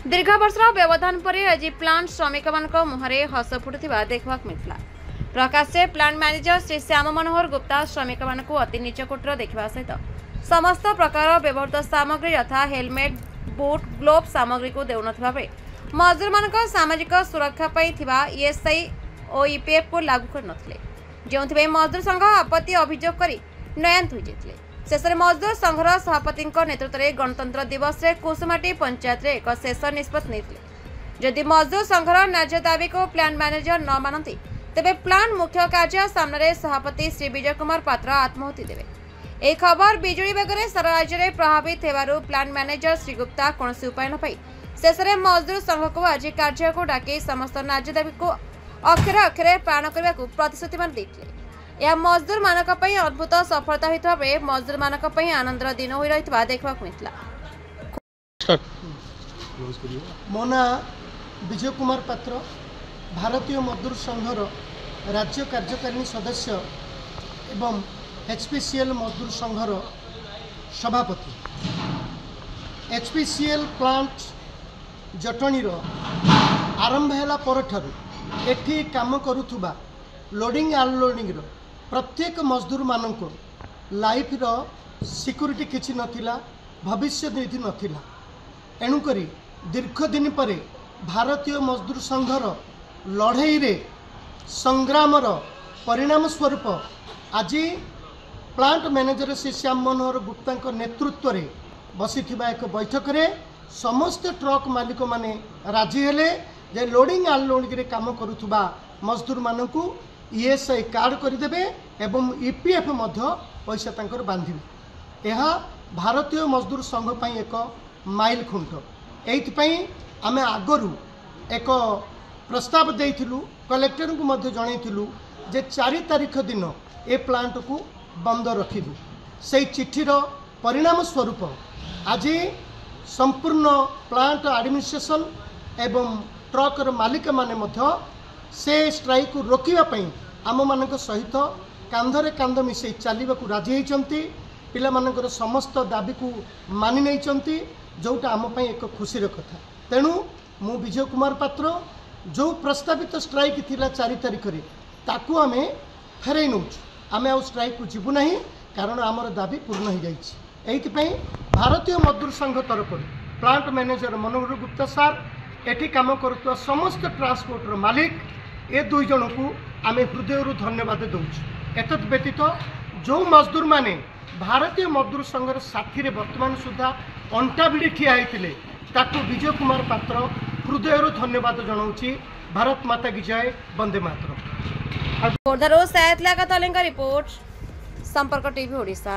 दीर्घ वर्षर व्यवधान पर आज प्लांट श्रमिक मुहरे हस फुटुवा देखा मिलता। प्रकाश प्लांट मैनेजर श्री श्याम मनोहर गुप्ता श्रमिक अति नीचकोटर देखा सहित समस्त प्रकार व्यवहृत सामग्री यथा हेलमेट बूट ग्लोव सामग्री को देउन मजदूर मान सामाजिक सुरक्षा ईएसआई और ईपीएफ को लागू कर जो मजदूर संघ आपत्ति अभियोग कर नयान्त हो जाते। शेष में मजदूर संघर सभापति नेतृत्व में गणतंत्र दिवस रे कुसुमाटी पंचायत रे एक शेष निष्पत्ति नहीं। जदि मजदूर संघर न्याय दाबी को प्लांट मैनेजर न मानती तेबे प्लांट मुख्य कार्य सामने सभापति श्री विजय कुमार पात्र आत्माहुति देवे। यह खबर बिजुली बेगर सारा राज्य में प्रभावित होगार प्लांट मैनेजर श्री गुप्ता कौन उपाय न पाई शेष में मजदूर संघ को आज कार्य को डाकी समस्त न्याय दाबी को अक्षरे अक्षरे पालन करने को प्रतिश्रुति देते। यह मजदूर मानक अद्भुत सफलता होता बेले मजदूर मानक आनंदर दिन हो रही देखा मिलता। मो ना विजय कुमार पात्र भारतीय मजदूर संघर राज्य कार्यकारिणी सदस्य एवं एचपीसीएल मजदूर संघर सभापति। एचपीसीएल प्लांट जटणी आरंभ है परठारु एठी काम करुथुबा लोडिंग अनलोडिंग प्रत्येक मजदूर मानक लाइफ रो सिक्योरिटी किछि नथिला भविष्य नीति नथिला। एणुकरी दीर्घ दिन पर भारतीय मजदूर संघर लड़ाई रे संग्रामर परिणाम स्वरूप आज प्लांट मैनेजर श्री श्याम मनोहर गुप्ता नेतृत्व में बसी एक बैठक रे समस्त ट्रक मालिक माने राजी हेले जे लोडिंग अनलोडिंग रे काम करुथुबा मजदूर मानकू ईएसआई कार्ड करदेवे एवं ईपीएफ मध्य पैसा तांकर बांधिबे। यह भारतीय मजदूर संघ पई एक माइल खुंट। एइथपई आमे आगरू एक प्रस्ताव देइथिलु कलेक्टर को मध्य जणैथिलु जे 4 तारिख दिन ए प्लांट को बंद रखिबु। से चिठीर परिणाम स्वरूप आज संपूर्ण प्लांट एडमिनिस्ट्रेशन एवं ट्रकर मालिक माने मध्य से स्ट्राइक को रोकिबा पई आम मानक सहित कांधरे कांध मिसई चलने को राजी होती। पिला मानकर समस्त दाबी को मानि नहीं जोटा आम पई एक खुशी कथा। तेणु मु विजय कुमार पात्र जो प्रस्तावित स्ट्राइक थिला 4 तारिख रे ताकू आमे फेरई नौ आम आ स्ट्राइक को जीवु नहीं कारण आमर दाबी पूर्ण हो जाइए। एइथपई भारतीय मजदूर संघ तरफ प्लांट मैनेजर मनोहर गुप्ता सार एठी काम करुवा समस्त ट्रांसपोर्टर मालिक ए 2 जन को आम हृदय धन्यवाद दौचु। एतद व्यतीत जो मजदूर माने भारतीय मजदूर संघर साथी रे वर्तमान सुधा अंटा भिड़ी ठिया होते ताकू विजय कुमार पात्र हृदय धन्यवाद जनाऊँगी। भारत माता की जय, वंदे मातरम। रिपोर्ट संपर्क टीवी ओडिशा।